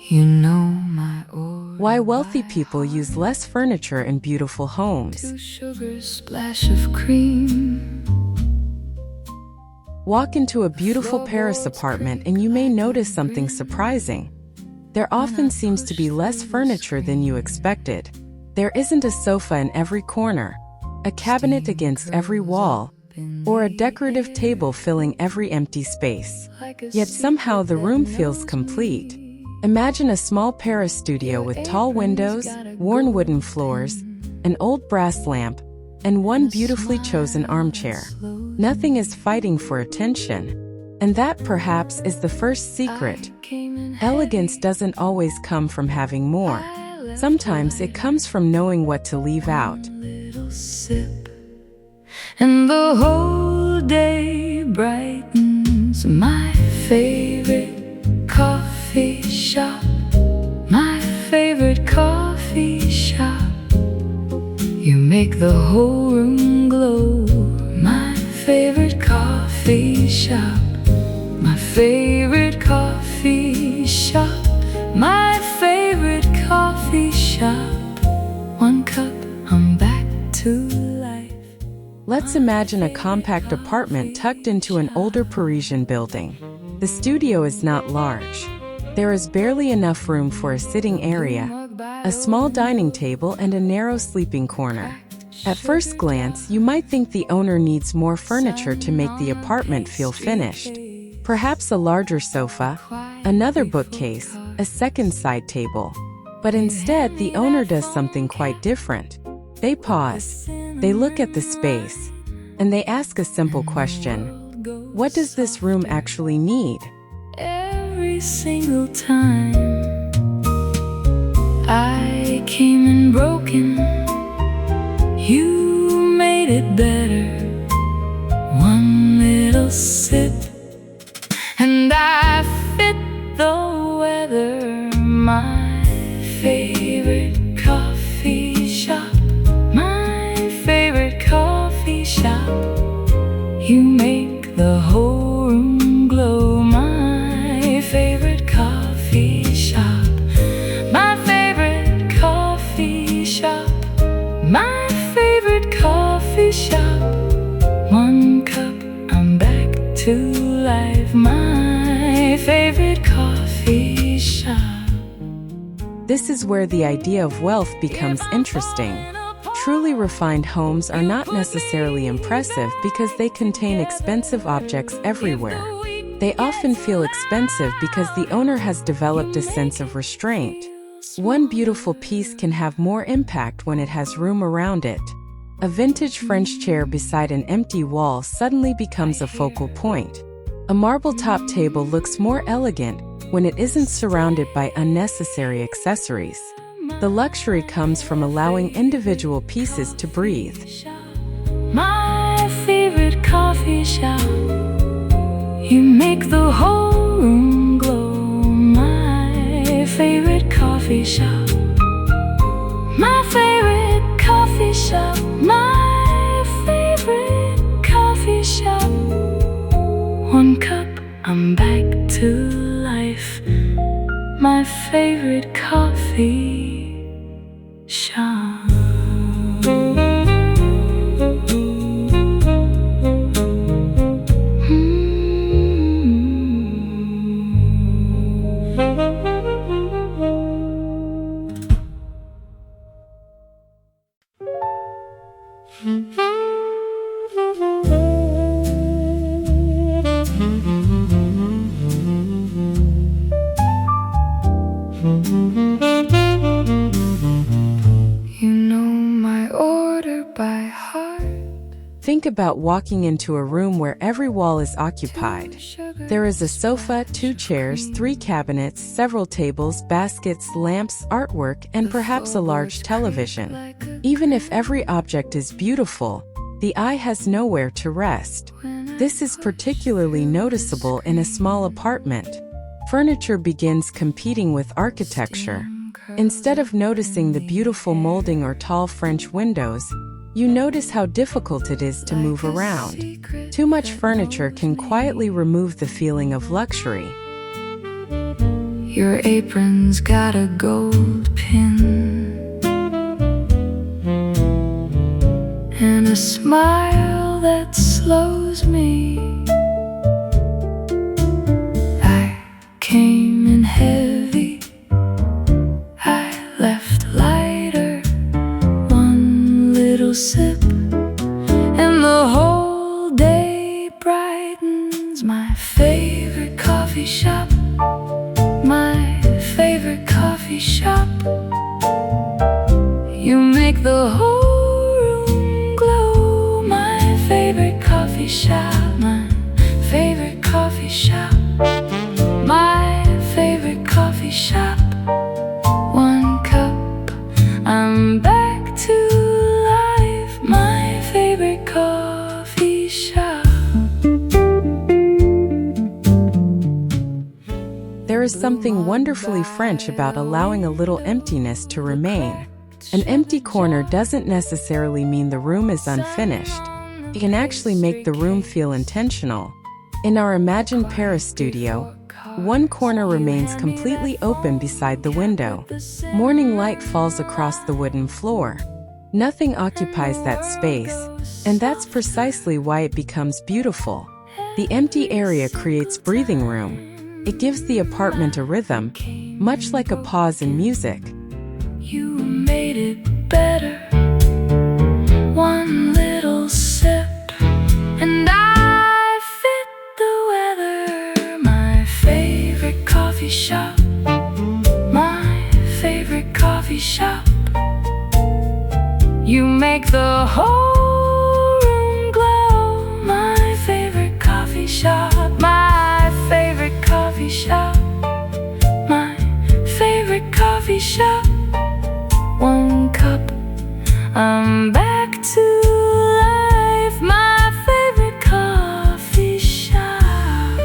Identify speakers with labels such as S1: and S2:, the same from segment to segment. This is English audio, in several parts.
S1: You know my order.
S2: Why wealthy people use less furniture in beautiful homes.
S1: 2 sugars, splash of cream.
S2: Walk into a beautiful Paris apartment and you may notice something surprising. There often seems to be less furniture than you expected. There isn't a sofa in every corner, a cabinet against every wall, or a decorative table filling every empty space. Yet somehow the room feels complete. Imagine a small Paris studio with tall windows, worn wooden floors, an old brass lamp, and one beautifully chosen armchair. Nothing is fighting for attention. And that perhaps is the first secret. Elegance doesn't always come from having more. Sometimes it comes from knowing what to leave out.
S1: And the whole day brightens. My favorite coffee shop. My favorite coffee shop. You make the whole room glow. My favorite coffee shop. My favorite coffee shop. My favorite coffee shop. 1 cup, I'm back to life.
S2: Let's imagine a compact apartment tucked into an older Parisian building. The studio is not large. There is barely enough room for a sitting area, a small dining table, and a narrow sleeping corner. At first glance, you might think the owner needs more furniture to make the apartment feel finished. Perhaps a larger sofa, another bookcase, a second side table. But instead, the owner does something quite different. They pause, they look at the space, and they ask a simple question. What does this room actually need?
S1: Every single time I came in broken, you made it better. 1 little sip, and I fit the weather. My favorite coffee shop. My favorite coffee shop. You make the whole room glow. My favorite coffee shop. My favorite coffee shop. My favorite coffee shop. 1 cup, I'm back to life. My favorite coffee shop.
S2: This is where the idea of wealth becomes interesting. Truly refined homes are not necessarily impressive because they contain expensive objects everywhere. They often feel expensive because the owner has developed a sense of restraint. One beautiful piece can have more impact when it has room around it. A vintage French chair beside an empty wall suddenly becomes a focal point. A marble-top table looks more elegant when it isn't surrounded by unnecessary accessories. The luxury comes from allowing individual pieces to breathe.
S1: My favorite coffee shop. You make the whole room glow. My favorite coffee shop. My favorite coffee shop. My favorite coffee shop. 1 cup, I'm back to life. My favorite coffee shop. You know my order by heart.
S2: Think about walking into a room where every wall is occupied. There is a sofa, 2 chairs, 3 cabinets, several tables, baskets, lamps, artwork, and perhaps a large television. Even if every object is beautiful, the eye has nowhere to rest. This is particularly noticeable in a small apartment. Furniture begins competing with architecture. Instead of noticing the beautiful molding or tall French windows, you notice how difficult it is to move around. Too much furniture can quietly remove the feeling of luxury.
S1: Your apron's got a gold pin and a smile that slows me. I came in heavy, I left lighter. One little sip and the whole day brightens. My favorite coffee shop, my favorite coffee shop. You make the whole room glow. My favorite coffee shop, my favorite coffee shop, my favorite coffee shop. One cup, I'm back to life. My favorite coffee shop.
S2: There is something wonderfully French about allowing a little emptiness to remain. An empty corner doesn't necessarily mean the room is unfinished. It can actually make the room feel intentional. In our imagined Paris studio, one corner remains completely open beside the window. Morning light falls across the wooden floor. Nothing occupies that space, and that's precisely why it becomes beautiful. The empty area creates breathing room. It gives the apartment a rhythm, much like a pause in music.
S1: You made it better. One little sip and I fit the weather. My favorite coffee shop, my favorite coffee shop. You make the whole room glow. My favorite coffee shop, my favorite coffee shop, my favorite coffee shop. One cup, I'm back to life. My favorite coffee shop.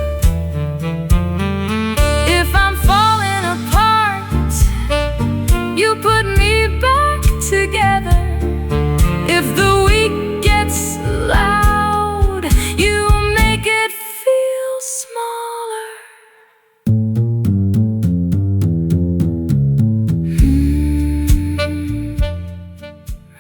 S1: If I'm falling apart, you put me back together. If the week gets loud, you make it feel smaller.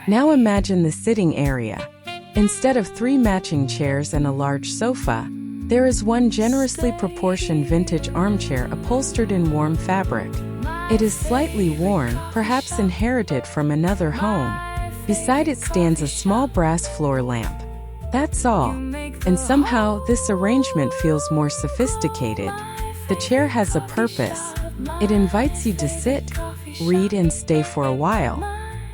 S2: Now imagine the sitting area. Instead of 3 matching chairs and a large sofa, there is one generously proportioned vintage armchair upholstered in warm fabric. It is slightly worn, perhaps inherited from another home. Beside it stands a small brass floor lamp. That's all. And somehow, this arrangement feels more sophisticated. The chair has a purpose. It invites you to sit, read, and stay for a while.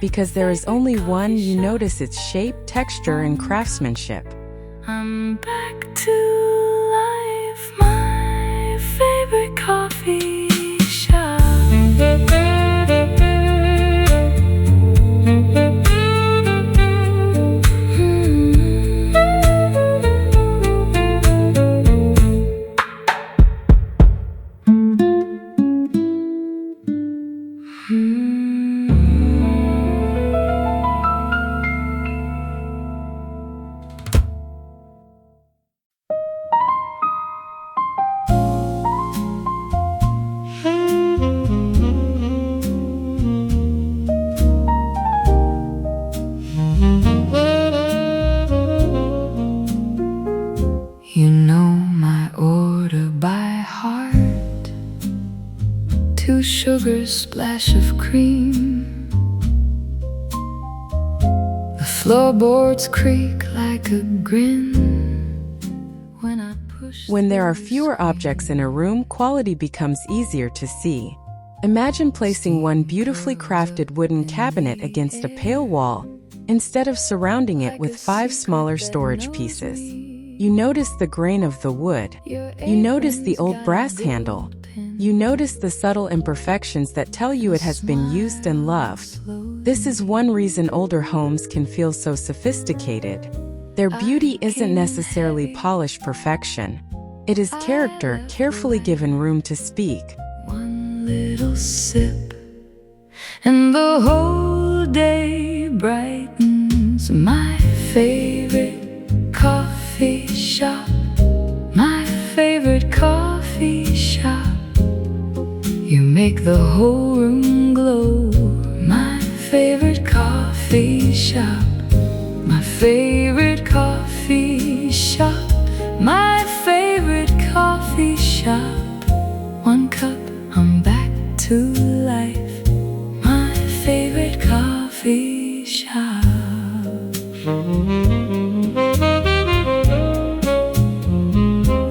S2: Because there is only one, you notice its shape, texture, and craftsmanship.
S1: I'm back to life. My favorite coffee shop. You know my order by heart. 2 sugars, splash of cream. The floorboards creak like a grin when I push.
S2: When there are fewer objects in a room, quality becomes easier to see. Imagine placing one beautifully crafted wooden cabinet against a pale wall, instead of surrounding it with 5 smaller storage pieces. You notice the grain of the wood. You notice the old brass handle. You notice the subtle imperfections that tell you it has been used and loved. This is one reason older homes can feel so sophisticated. Their beauty isn't necessarily polished perfection. It is character, carefully given room to speak.
S1: One little sip and the whole day brightens. My favorite coffee shop, my favorite coffee shop. You make the whole room glow. My favorite coffee shop. My favorite coffee shop. My favorite coffee shop. One cup, I'm back to life. My favorite coffee shop.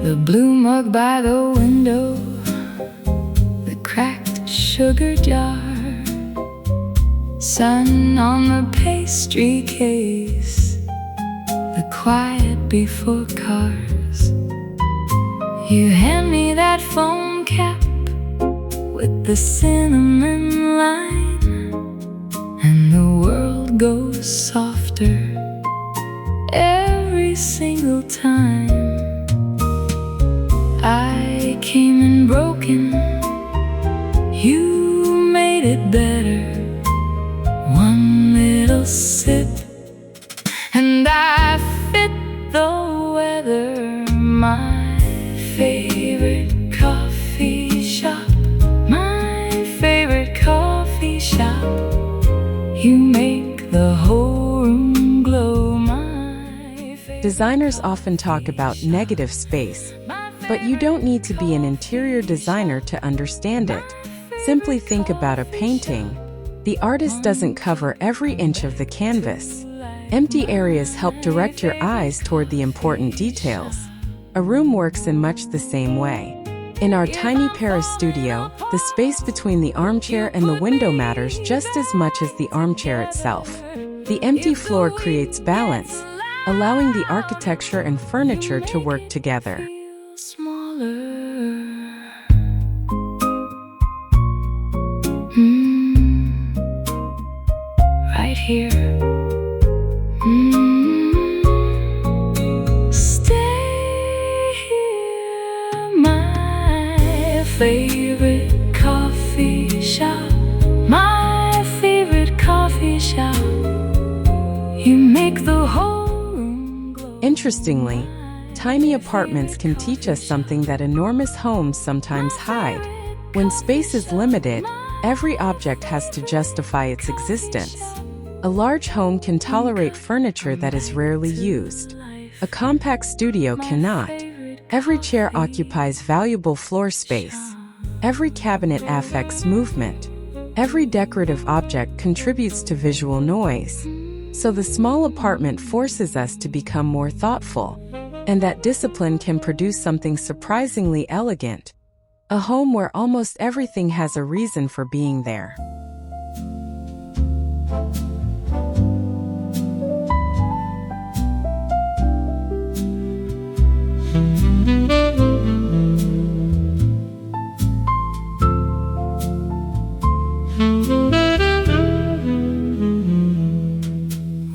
S1: The blue mug by the window, the cracked sugar jar, sun on the pastry case, the quiet before cars. You hand me that foam cap with the cinnamon line, and the world goes softer every single time. I came in broken, you made it better. One little sip, and I fit the weather. My favorite coffee shop. My favorite coffee shop. You make the whole room glow. My favorite.
S2: Designers often talk about negative space, but you don't need to be an interior designer to understand it. Simply think about a painting. The artist doesn't cover every inch of the canvas. Empty areas help direct your eyes toward the important details. A room works in much the same way. In our tiny Paris studio, the space between the armchair and the window matters just as much as the armchair itself. The empty floor creates balance, allowing the architecture and furniture to work together.
S1: Right here. Stay here. My favorite coffee shop. My favorite coffee shop. You make the whole room glow.
S2: Interestingly, tiny apartments can teach us something that enormous homes sometimes hide. When space is limited, every object has to justify its existence. A large home can tolerate furniture that is rarely used. A compact studio cannot. Every chair occupies valuable floor space. Every cabinet affects movement. Every decorative object contributes to visual noise. So the small apartment forces us to become more thoughtful. And that discipline can produce something surprisingly elegant. A home where almost everything has a reason for being there.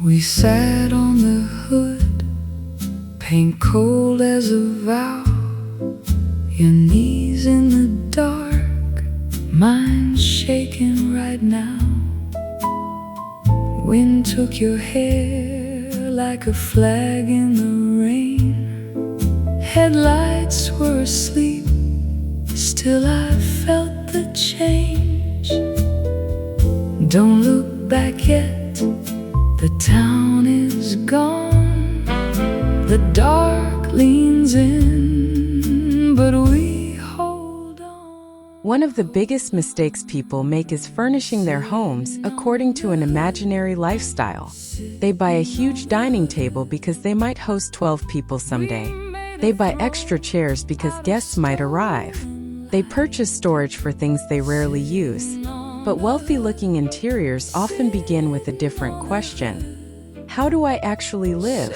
S1: We sat on the hood, paint cold as a vow. Your knees in the dark, mine shaking right now. Wind took your hair like a flag in the rain. Headlights were asleep, still I felt the change. Don't look back yet, the town is gone. The dark leans in, but we hold on.
S2: One of the biggest mistakes people make is furnishing their homes according to an imaginary lifestyle. They buy a huge dining table because they might host 12 people someday. They buy extra chairs because guests might arrive. They purchase storage for things they rarely use. But wealthy-looking interiors often begin with a different question. How do I actually live?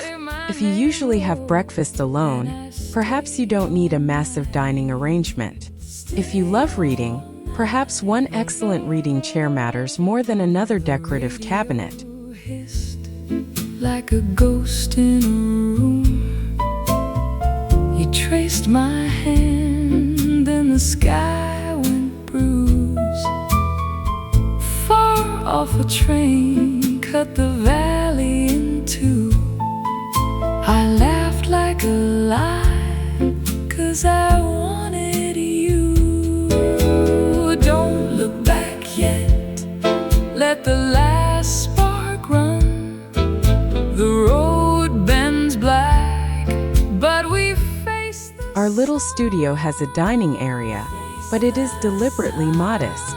S2: If you usually have breakfast alone, perhaps you don't need a massive dining arrangement. If you love reading, perhaps one excellent reading chair matters more than another decorative cabinet.
S1: Like a ghost in a room, you traced my hand and the sky went bruised. Far off a train cut the valley in two. I laughed like a lie, 'cause I wanted you.
S2: studio has a dining area, but it is deliberately modest.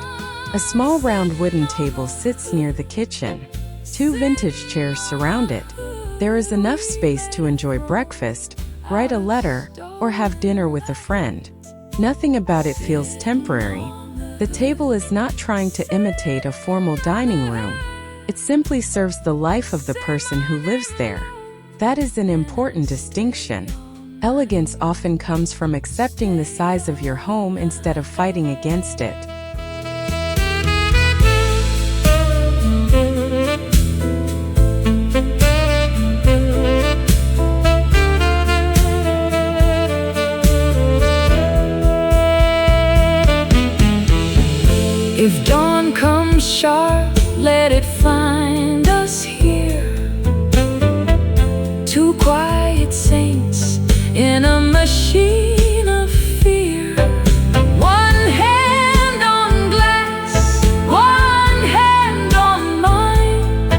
S2: A small round wooden table sits near the kitchen. 2 vintage chairs surround it. There is enough space to enjoy breakfast, write a letter, or have dinner with a friend. Nothing about it feels temporary. The table is not trying to imitate a formal dining room. It simply serves the life of the person who lives there. That is an important distinction. Elegance often comes from accepting the size of your home instead of fighting against it.
S1: If dawn comes sharp, let it find us here. 2 quiet saints in a machine of fear. 1 hand on glass, 1 hand on mine.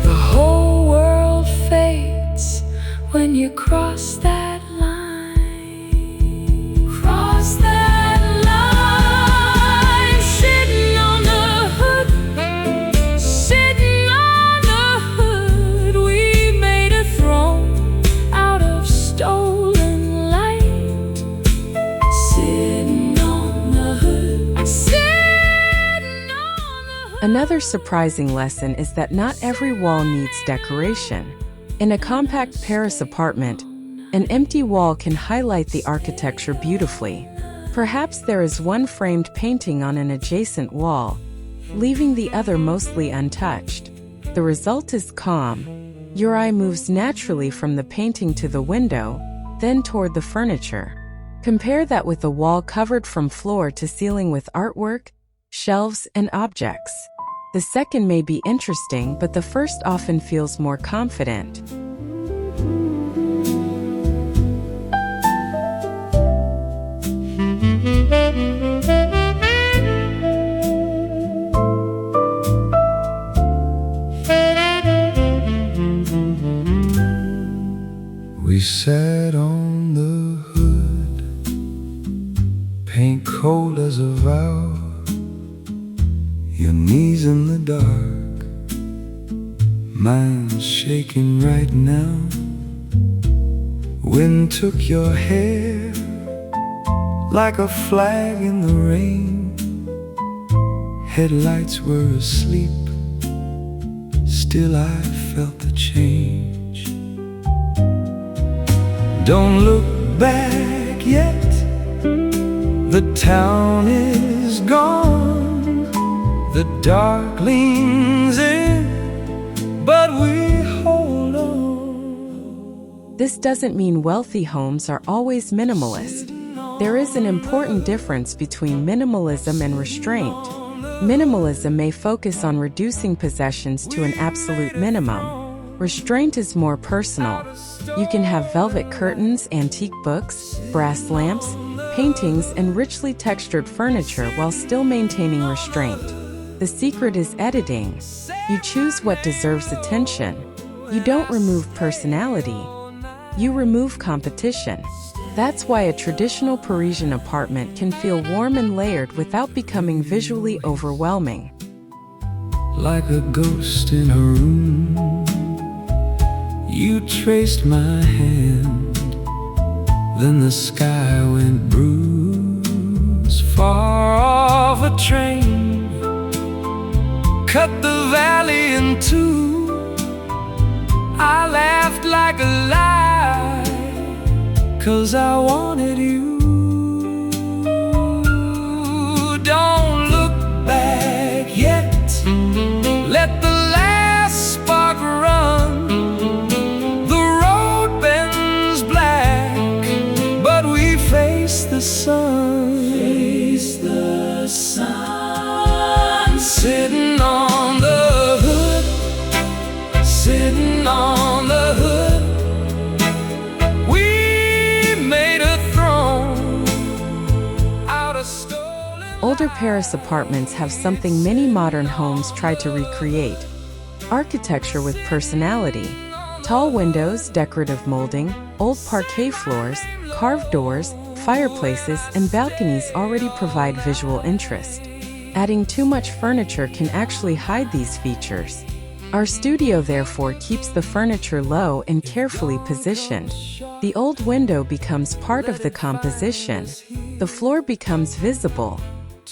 S1: The whole world fades when you cross that line. Cross that line, sitting on the hood, sitting on the hood. We made a throne out of stolen light. Sitting on the hood, sitting on the hood.
S2: Another surprising lesson is that not every wall needs decoration. In a compact Paris apartment, an empty wall can highlight the architecture beautifully. Perhaps there is 1 framed painting on an adjacent wall, leaving the other mostly untouched. The result is calm. Your eye moves naturally from the painting to the window, then toward the furniture. Compare that with a wall covered from floor to ceiling with artwork, shelves, and objects. The second may be interesting, but the first often feels more confident.
S3: We sat on the hood, paint cold as a vow, your knees in the dark, mine's shaking right now. Wind took your hair like a flag in the rain. Headlights were asleep, still I felt the change. Don't look back yet, the town is gone. The dark leans in, but we hold on.
S2: This doesn't mean wealthy homes are always minimalist. There is an important difference between minimalism and restraint. Minimalism may focus on reducing possessions to an absolute minimum. Restraint is more personal. You can have velvet curtains, antique books, brass lamps, paintings, and richly textured furniture while still maintaining restraint. The secret is editing. You choose what deserves attention. You don't remove personality. You remove competition. That's why a traditional Parisian apartment can feel warm and layered without becoming visually overwhelming.
S3: Like a ghost in a room, you traced my hand, then the sky went bruised. Far off a train cut the valley in 2. I laughed like a lie, 'cause I wanted you. Don't look back yet, let the last spark run. The road bends black, but we face the sun. Face the sun. Sitting on the hood, sitting on the hood. We made a throne out of stolen.
S2: Older Paris apartments have something many modern homes try to recreate: architecture with personality. Tall windows, decorative molding, old parquet floors, carved doors, Fireplaces and balconies already provide visual interest. Adding too much furniture can actually hide these features. Our studio therefore keeps the furniture low and carefully positioned. The old window becomes part of the composition. The floor becomes visible.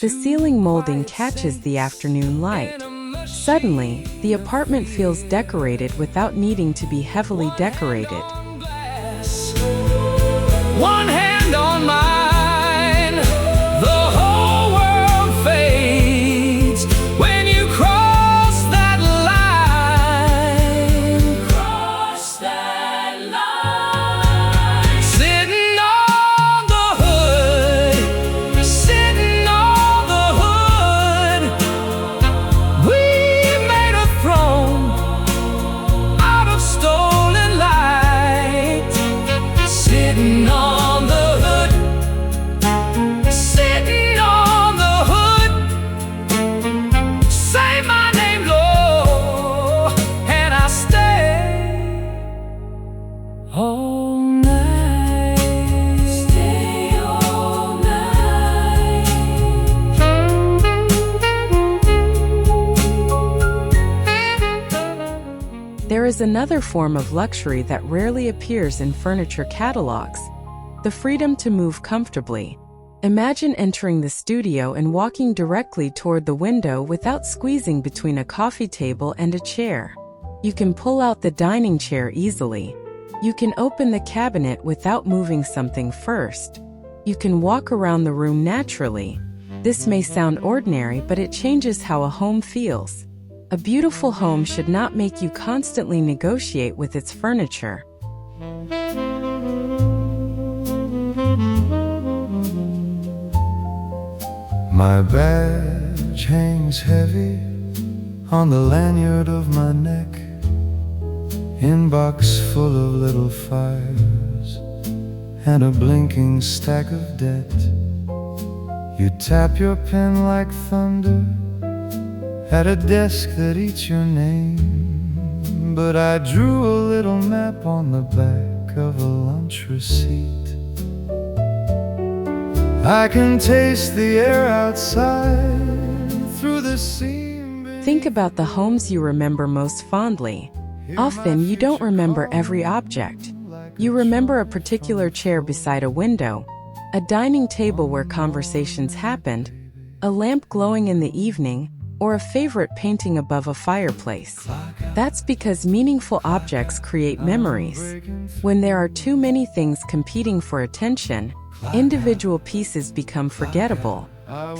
S2: The ceiling molding catches the afternoon light. Suddenly, the apartment feels decorated without needing to be heavily decorated.
S1: One hand on mine, the whole world fades when you cross that line. Cross that line. Sitting on the hood, sitting on the hood. We made a throne out of stolen light. Sitting on all night, stay all night.
S2: There is another form of luxury that rarely appears in furniture catalogs: the freedom to move comfortably. Imagine entering the studio and walking directly toward the window without squeezing between a coffee table and a chair. You can pull out the dining chair easily. You can open the cabinet without moving something first. You can walk around the room naturally. This may sound ordinary, but it changes how a home feels. A beautiful home should not make you constantly negotiate with its furniture.
S3: My badge hangs heavy on the lanyard of my neck, inbox full of little fires and a blinking stack of debt. You tap your pen like thunder at a desk that eats your name, but I drew a little map on the back of a lunch receipt. I can taste the air outside through the seam.
S2: Think about the homes you remember most fondly. Often, you don't remember every object. You remember a particular chair beside a window, a dining table where conversations happened, a lamp glowing in the evening, or a favorite painting above a fireplace. That's because meaningful objects create memories. When there are too many things competing for attention, individual pieces become forgettable.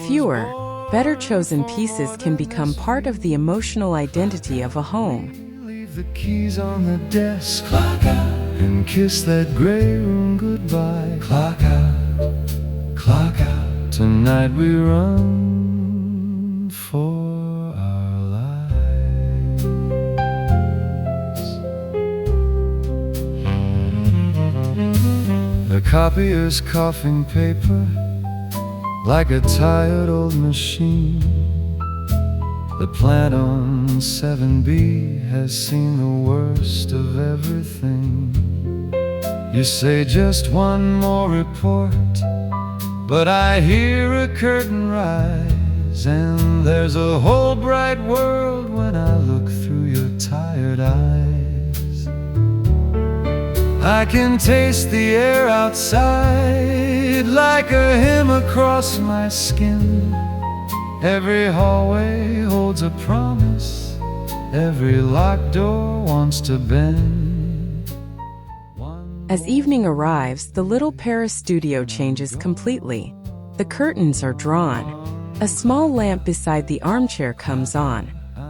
S2: Fewer, better chosen pieces can become part of the emotional identity of a home.
S3: The keys on the desk, clock out, and kiss that gray room goodbye. Clock out, clock out. Tonight we run for our lives. The copier's coughing paper like a tired old machine. The plant on 7B has seen the worst of everything. You say just one more report, but I hear a curtain rise, and there's a whole bright world when I look through your tired eyes. I can taste the air outside like a hymn across my skin. Every hallway holds a promise, every locked door wants to bend.
S2: As evening arrives, the little Paris studio changes completely. The curtains are drawn. A small lamp beside the armchair comes on.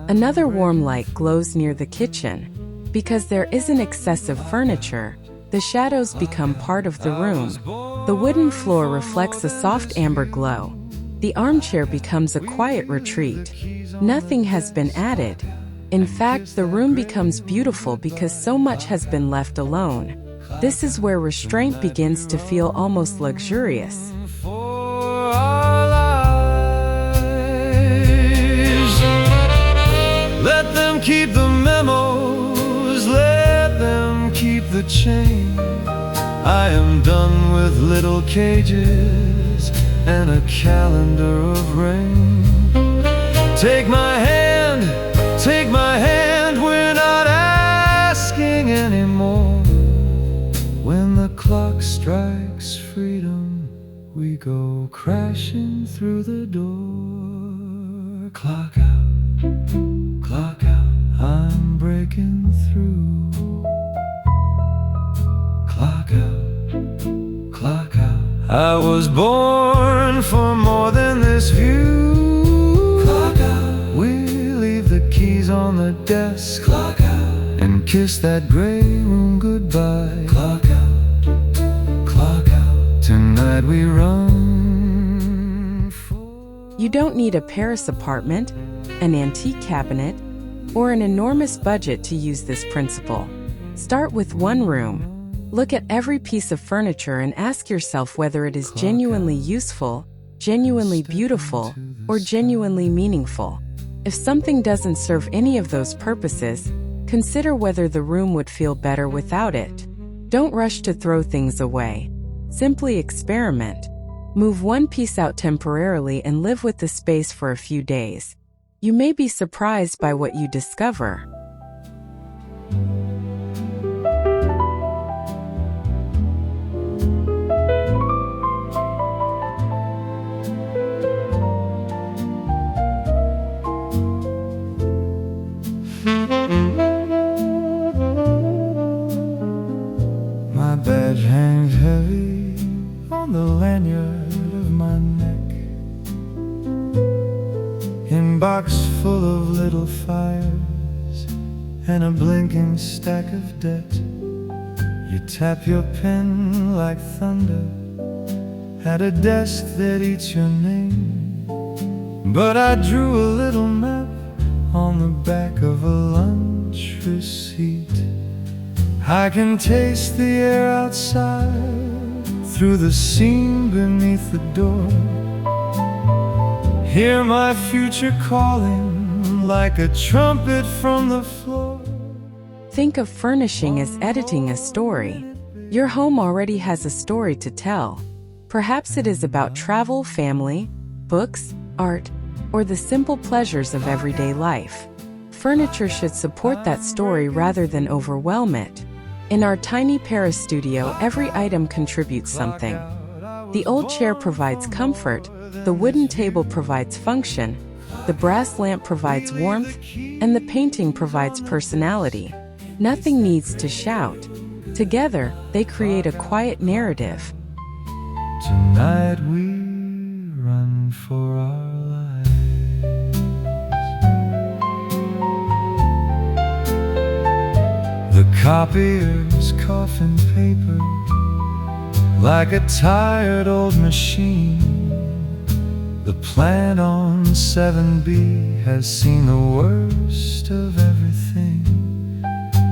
S2: Another warm light glows near the kitchen. Because there isn't excessive furniture, the shadows become part of the room. The wooden floor reflects a soft amber glow. The armchair becomes a quiet retreat. Nothing has been added. In fact, the room becomes beautiful because so much has been left alone. This is where restraint begins to feel almost luxurious.
S3: For our lives, let them keep the memos, let them keep the change. I am done with little cages and a calendar of rain. Take my hand, we're not asking anymore. When the clock strikes freedom, we go crashing through the door. Clock out, I'm breaking through. Clock out, I was born for more than this view. Clock out, we leave the keys on the desk. Clock out, and kiss that gray room goodbye. Clock out, tonight we run for...
S2: You don't need a Paris apartment, an antique cabinet, or an enormous budget to use this principle. Start with one room. Look at every piece of furniture and ask yourself whether it is genuinely useful, genuinely beautiful, or genuinely meaningful. If something doesn't serve any of those purposes, consider whether the room would feel better without it. Don't rush to throw things away. Simply experiment. Move one piece out temporarily and live with the space for a few days. You may be surprised by what you discover.
S3: My badge hangs heavy on the lanyard of my neck, in box full of little fires and a blinking stack of debt. You tap your pen like thunder at a desk that eats your name. But I drew a little map on the back of a lunch receipt. I can taste the air outside through the seam beneath the door. Hear my future calling like a trumpet from the floor.
S2: Think of furnishing as editing a story. Your home already has a story to tell. Perhaps it is about travel, family, books, art, or the simple pleasures of everyday life. Furniture should support that story rather than overwhelm it. In our tiny Paris studio, every item contributes something. The old chair provides comfort, the wooden table provides function, the brass lamp provides warmth, and the painting provides personality. Nothing needs to shout. Together, they create a quiet narrative.
S3: Tonight we run for our lives. The copier's coughing paper like a tired old machine. The plant on 7B has seen the worst of everything.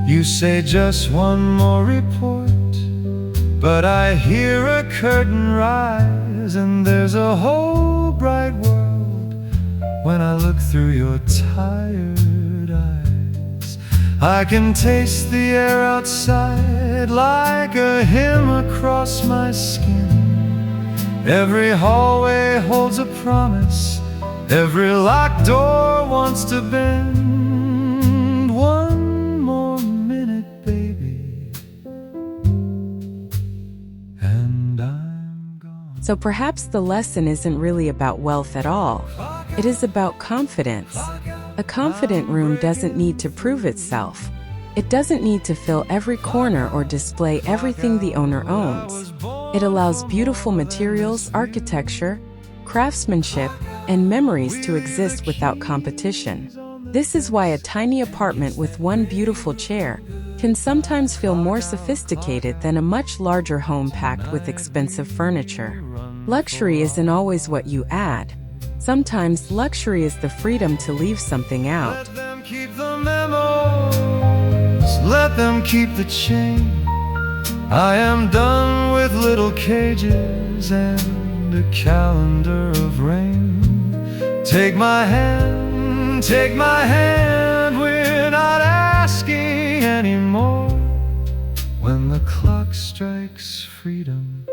S3: You say just one more report, but I hear a curtain rise, and there's a whole bright world when I look through your tired eyes. I can taste the air outside like a hymn across my skin. Every hallway holds a promise, every locked door wants to bend. One more minute, baby, and I'm gone.
S2: So perhaps the lesson isn't really about wealth at all. It is about confidence. A confident room doesn't need to prove itself. It doesn't need to fill every corner or display everything the owner owns. It allows beautiful materials, architecture, craftsmanship, and memories to exist without competition. This is why a tiny apartment with one beautiful chair can sometimes feel more sophisticated than a much larger home packed with expensive furniture. Luxury isn't always what you add. Sometimes luxury is the freedom to leave something out.
S3: Let them keep the memos, let them keep the change. I am done with little cages and a calendar of rain. Take my hand, we're not asking anymore. When the clock clock strikes freedom,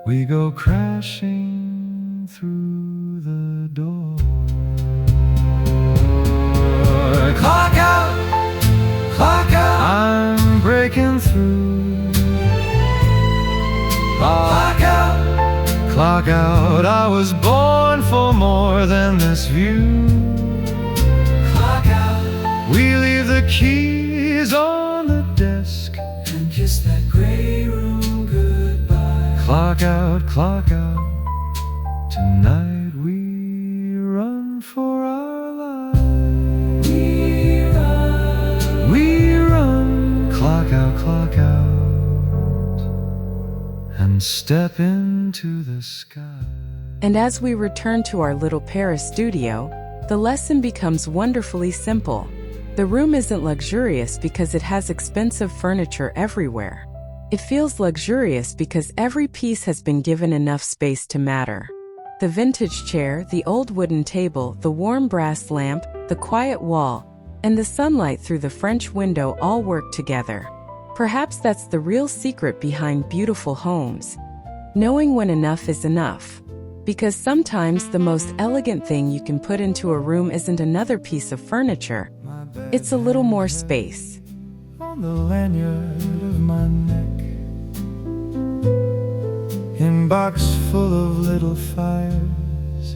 S3: we go crashing through the door. Clock out, clock out, I'm breaking through. Clock out, clock out, I was born for more than this view. Clock out, we leave the keys on the desk
S1: and kiss that gray room goodbye.
S3: Clock out, tonight we run for our lives. We run, clock out, and step into the sky.
S2: And as we return to our little Paris studio, the lesson becomes wonderfully simple. The room isn't luxurious because it has expensive furniture everywhere. It feels luxurious because every piece has been given enough space to matter. The vintage chair, the old wooden table, the warm brass lamp, the quiet wall, and the sunlight through the French window all work together. Perhaps that's the real secret behind beautiful homes. Knowing when enough is enough. Because sometimes the most elegant thing you can put into a room isn't another piece of furniture. It's a little more space.
S3: On the lanyard of my neck, inbox full of little fires,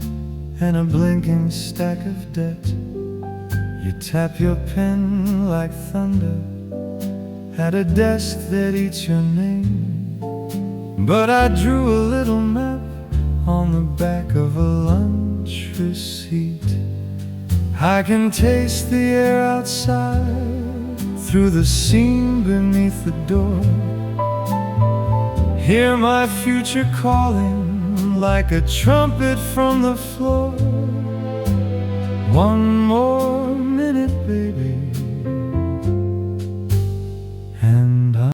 S3: and a blinking stack of debt. You tap your pen like thunder at a desk that eats your name. But I drew a little map on the back of a lunch receipt. I can taste the air outside through the seam beneath the door. Hear my future calling like a trumpet from the floor. One more minute, baby,